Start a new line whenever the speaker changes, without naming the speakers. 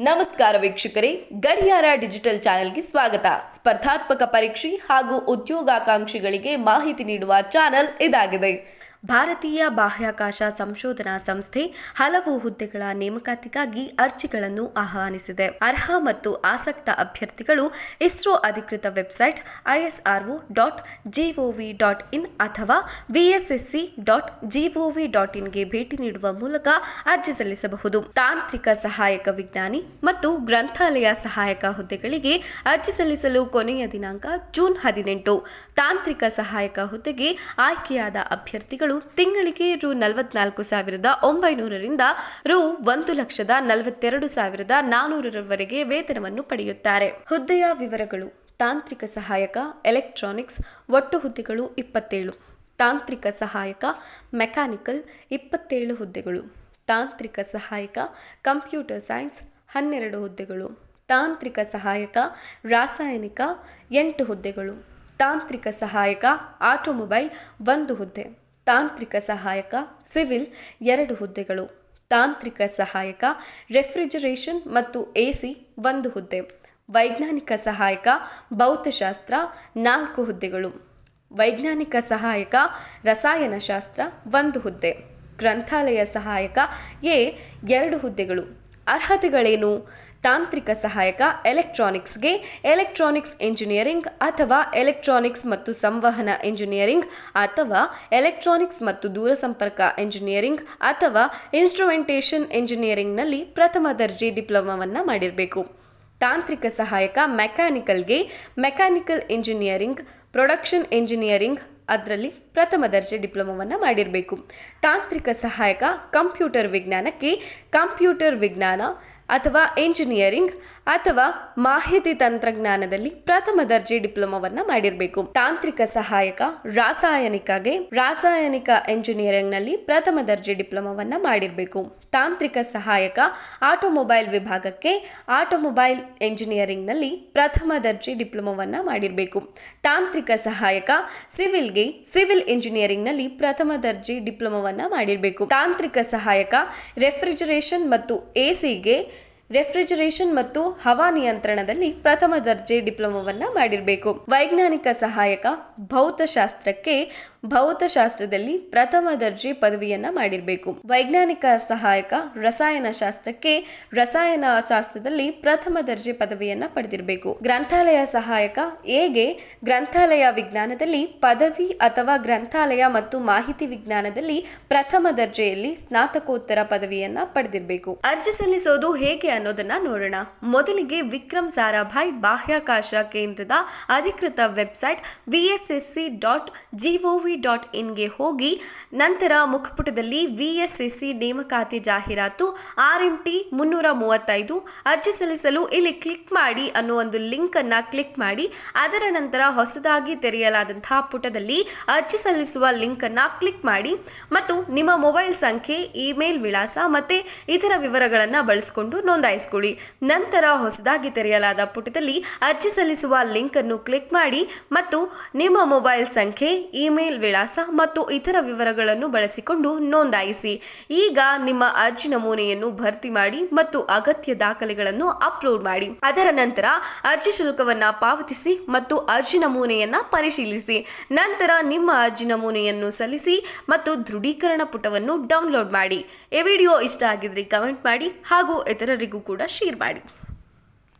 ನಮಸ್ಕಾರ ವೀಕ್ಷಕರೇ, ಗಡಿಯಾರ ಡಿಜಿಟಲ್ ಚಾನೆಲ್ಗೆ ಸ್ವಾಗತ. ಸ್ಪರ್ಧಾತ್ಮಕ ಪರೀಕ್ಷೆ ಹಾಗೂ ಉದ್ಯೋಗಾಕಾಂಕ್ಷಿಗಳಿಗೆ ಮಾಹಿತಿ ನೀಡುವ ಚಾನೆಲ್ ಇದಾಗಿದೆ. ಭಾರತೀಯ ಬಾಹ್ಯಾಕಾಶ ಸಂಶೋಧನಾ ಸಂಸ್ಥೆ ಹಲವು ಹುದ್ದೆಗಳ ನೇಮಕಾತಿಗಾಗಿ ಅರ್ಜಿಗಳನ್ನು ಆಹ್ವಾನಿಸಿದೆ. ಅರ್ಹ ಮತ್ತು ಆಸಕ್ತ ಅಭ್ಯರ್ಥಿಗಳು ಇಸ್ರೋ ಅಧಿಕೃತ ವೆಬ್ಸೈಟ್ isro.gov.in ಅಥವಾ vssc.gov.in ಭೇಟಿ ನೀಡುವ ಮೂಲಕ ಅರ್ಜಿ ಸಲ್ಲಿಸಬಹುದು. ತಾಂತ್ರಿಕ ಸಹಾಯಕ ವಿಜ್ಞಾನಿ ಮತ್ತು ಗ್ರಂಥಾಲಯ ಸಹಾಯಕ ಹುದ್ದೆಗಳಿಗೆ ಅರ್ಜಿ ಸಲ್ಲಿಸಲು ಕೊನೆಯ ದಿನಾಂಕ ಜೂನ್ 18. ತಾಂತ್ರಿಕ ಸಹಾಯಕ ಹುದ್ದೆಗೆ ಆಯ್ಕೆಯಾದ ಅಭ್ಯರ್ಥಿಗಳು ತಿಂಗಳಿಗೆ ರು 44,900ರಿಂದ ರು 1,42,400ರವರೆಗೆ ವೇತನವನ್ನು ಪಡೆಯುತ್ತಾರೆ. ಹುದ್ದೆಯ ವಿವರಗಳು: ತಾಂತ್ರಿಕ ಸಹಾಯಕ ಎಲೆಕ್ಟ್ರಾನಿಕ್ಸ್ ಒಟ್ಟು ಹುದ್ದೆಗಳು 27. ತಾಂತ್ರಿಕ ಸಹಾಯಕ ಮೆಕ್ಯಾನಿಕಲ್ 27 ಹುದ್ದೆಗಳು. ತಾಂತ್ರಿಕ ಸಹಾಯಕ ಕಂಪ್ಯೂಟರ್ ಸೈನ್ಸ್ 12 ಹುದ್ದೆಗಳು. ತಾಂತ್ರಿಕ ಸಹಾಯಕ ರಾಸಾಯನಿಕ 8 ಹುದ್ದೆಗಳು. ತಾಂತ್ರಿಕ ಸಹಾಯಕ ಆಟೋಮೊಬೈಲ್ 1 ಹುದ್ದೆ. ತಾಂತ್ರಿಕ ಸಹಾಯಕ ಸಿವಿಲ್ 2 ಹುದ್ದೆಗಳು. ತಾಂತ್ರಿಕ ಸಹಾಯಕ ರೆಫ್ರಿಜರೇಷನ್ ಮತ್ತು ಎಸಿ 1 ಹುದ್ದೆ. ವೈಜ್ಞಾನಿಕ ಸಹಾಯಕ ಭೌತಶಾಸ್ತ್ರ 4 ಹುದ್ದೆಗಳು. ವೈಜ್ಞಾನಿಕ ಸಹಾಯಕ ರಸಾಯನಶಾಸ್ತ್ರ 1 ಹುದ್ದೆ. ಗ್ರಂಥಾಲಯ ಸಹಾಯಕ ಎ 2 ಹುದ್ದೆಗಳು. ಅರ್ಹತೆಗಳೇನು? ತಾಂತ್ರಿಕ ಸಹಾಯಕ ಎಲೆಕ್ಟ್ರಾನಿಕ್ಸ್ಗೆ ಎಲೆಕ್ಟ್ರಾನಿಕ್ಸ್ ಇಂಜಿನಿಯರಿಂಗ್ ಅಥವಾ ಎಲೆಕ್ಟ್ರಾನಿಕ್ಸ್ ಮತ್ತು ಸಂವಹನ ಇಂಜಿನಿಯರಿಂಗ್ ಅಥವಾ ಎಲೆಕ್ಟ್ರಾನಿಕ್ಸ್ ಮತ್ತು ದೂರಸಂಪರ್ಕ ಇಂಜಿನಿಯರಿಂಗ್ ಅಥವಾ ಇನ್ಸ್ಟ್ರುಮೆಂಟೇಷನ್ ಇಂಜಿನಿಯರಿಂಗ್ನಲ್ಲಿ ಪ್ರಥಮ ದರ್ಜೆ ಡಿಪ್ಲೊಮಾವನ್ನು ಮಾಡಿರಬೇಕು. ತಾಂತ್ರಿಕ ಸಹಾಯಕ ಮೆಕ್ಯಾನಿಕಲ್ಗೆ ಮೆಕ್ಯಾನಿಕಲ್ ಇಂಜಿನಿಯರಿಂಗ್, ಪ್ರೊಡಕ್ಷನ್ ಇಂಜಿನಿಯರಿಂಗ್ ಅದರಲ್ಲಿ ಪ್ರಥಮ ದರ್ಜೆ ಡಿಪ್ಲೊಮಾವನ್ನು ಮಾಡಿರಬೇಕು. ತಾಂತ್ರಿಕ ಸಹಾಯಕ ಕಂಪ್ಯೂಟರ್ ವಿಜ್ಞಾನಕ್ಕೆ ಕಂಪ್ಯೂಟರ್ ವಿಜ್ಞಾನ ಅಥವಾ ಇಂಜಿನಿಯರಿಂಗ್ ಅಥವಾ ಮಾಹಿತಿ ತಂತ್ರಜ್ಞಾನದಲ್ಲಿ ಪ್ರಥಮ ದರ್ಜೆ ಡಿಪ್ಲೊಮಾವನ್ನು ಮಾಡಿರಬೇಕು. ತಾಂತ್ರಿಕ ಸಹಾಯಕ ರಾಸಾಯನಿಕಗೆ ರಾಸಾಯನಿಕ ಇಂಜಿನಿಯರಿಂಗ್ನಲ್ಲಿ ಪ್ರಥಮ ದರ್ಜೆ ಡಿಪ್ಲೊಮಾವನ್ನು ಮಾಡಿರಬೇಕು. ತಾಂತ್ರಿಕ ಸಹಾಯಕ ಆಟೋಮೊಬೈಲ್ ವಿಭಾಗಕ್ಕೆ ಆಟೋಮೊಬೈಲ್ ಇಂಜಿನಿಯರಿಂಗ್ನಲ್ಲಿ ಪ್ರಥಮ ದರ್ಜೆ ಡಿಪ್ಲೊಮಾವನ್ನು ಮಾಡಿರಬೇಕು. ತಾಂತ್ರಿಕ ಸಹಾಯಕ ಸಿವಿಲ್ಗೆ ಸಿವಿಲ್ ಇಂಜಿನಿಯರಿಂಗ್ನಲ್ಲಿ ಪ್ರಥಮ ದರ್ಜೆ ಡಿಪ್ಲೊಮಾವನ್ನು ಮಾಡಿರಬೇಕು. ತಾಂತ್ರಿಕ ಸಹಾಯಕ ರೆಫ್ರಿಜರೇಷನ್ ಮತ್ತು ಎಸಿಗೆ ರೆಫ್ರಿಜರೇಷನ್ ಮತ್ತು ಹವಾನಿಯಂತ್ರಣದಲ್ಲಿ ಪ್ರಥಮ ದರ್ಜೆ ಡಿಪ್ಲೊಮಾವನ್ನು ಮಾಡಿರಬೇಕು. ವೈಜ್ಞಾನಿಕ ಸಹಾಯಕ ಭೌತಶಾಸ್ತ್ರಕ್ಕೆ ಭೌತಶಾಸ್ತ್ರದಲ್ಲಿ ಪ್ರಥಮ ದರ್ಜೆ ಪದವಿಯನ್ನು ಮಾಡಿರಬೇಕು. ವೈಜ್ಞಾನಿಕ ಸಹಾಯಕ ರಸಾಯನಶಾಸ್ತ್ರಕ್ಕೆ ರಸಾಯನಶಾಸ್ತ್ರದಲ್ಲಿ ಪ್ರಥಮ ದರ್ಜೆ ಪದವಿಯನ್ನು ಪಡೆದಿರಬೇಕು. ಗ್ರಂಥಾಲಯ ಸಹಾಯಕ ಎಗೆ ಗ್ರಂಥಾಲಯ ವಿಜ್ಞಾನದಲ್ಲಿ ಪದವಿ ಅಥವಾ ಗ್ರಂಥಾಲಯ ಮತ್ತು ಮಾಹಿತಿ ವಿಜ್ಞಾನದಲ್ಲಿ ಪ್ರಥಮ ದರ್ಜೆಯಲ್ಲಿ ಸ್ನಾತಕೋತ್ತರ ಪದವಿಯನ್ನು ಪಡೆದಿರಬೇಕು. ಅರ್ಜಿ ಸಲ್ಲಿಸೋದು ಹೇಗೆ ಅನ್ನೋದನ್ನ ನೋಡೋಣ. ಮೊದಲಿಗೆ ವಿಕ್ರಮ್ ಸಾರಾಭಾಯ್ ಬಾಹ್ಯಾಕಾಶ ಕೇಂದ್ರದ ಅಧಿಕೃತ ವೆಬ್ಸೈಟ್ vssc.gov.in ಗೆ ಹೋಗಿ ನಂತರ ಮುಖಪುಟದಲ್ಲಿ VSSC ನೇಮಕಾತಿ ಜಾಹೀರಾತು RMT 335 ಅರ್ಜಿ ಸಲ್ಲಿಸಲು ಇಲ್ಲಿ ಕ್ಲಿಕ್ ಮಾಡಿ ಅನ್ನೋ ಒಂದು ಲಿಂಕ್ ಅನ್ನ ಕ್ಲಿಕ್ ಮಾಡಿ ಅದರ ನಂತರ ಹೊಸದಾಗಿ ತೆರೆಯಲಾದಂತಹ ಪುಟದಲ್ಲಿ ಅರ್ಜಿ ಸಲ್ಲಿಸುವ ಲಿಂಕ್ ಅನ್ನ ಕ್ಲಿಕ್ ಮಾಡಿ ಮತ್ತು ನಿಮ್ಮ ಮೊಬೈಲ್ ಸಂಖ್ಯೆ, ಇಮೇಲ್ ವಿಳಾಸ ಮತ್ತೆ ಇತರ ವಿವರಗಳನ್ನು ಬಳಸಿಕೊಂಡು ನೋಂದಾಯಿಸಿಕೊಳ್ಳಿ. ನಂತರ ಹೊಸದಾಗಿ ತೆರೆಯಲಾದ ಪುಟದಲ್ಲಿ ಅರ್ಜಿ ಸಲ್ಲಿಸುವ ಲಿಂಕ್ ಅನ್ನು ಕ್ಲಿಕ್ ಮಾಡಿ ಮತ್ತು ನಿಮ್ಮ ಮೊಬೈಲ್ ಸಂಖ್ಯೆ, ಇಮೇಲ್ ವಿಳಾಸ ಮತ್ತು ಇತರ ವಿವರಗಳನ್ನು ಬಳಸಿಕೊಂಡು ನೋಂದಾಯಿಸಿ. ಈಗ ನಿಮ್ಮ ಅರ್ಜಿ ನಮೂನೆಯನ್ನು ಭರ್ತಿ ಮಾಡಿ ಮತ್ತು ಅಗತ್ಯ ದಾಖಲೆಗಳನ್ನು ಅಪ್ಲೋಡ್ ಮಾಡಿ. ಅದರ ನಂತರ ಅರ್ಜಿ ಶುಲ್ಕವನ್ನು ಪಾವತಿಸಿ ಮತ್ತು ಅರ್ಜಿ ನಮೂನೆಯನ್ನು ಪರಿಶೀಲಿಸಿ. ನಂತರ ನಿಮ್ಮ ಅರ್ಜಿ ನಮೂನೆಯನ್ನು ಸಲ್ಲಿಸಿ ಮತ್ತು ದೃಢೀಕರಣ ಪುಟವನ್ನು ಡೌನ್ಲೋಡ್ ಮಾಡಿ. ಈ ವಿಡಿಯೋ ಇಷ್ಟ ಆಗಿದ್ರೆ ಕಮೆಂಟ್ ಮಾಡಿ ಹಾಗೂ ಇತರರಿಗೂ ಕೂಡ ಶೇರ್ ಮಾಡಿ.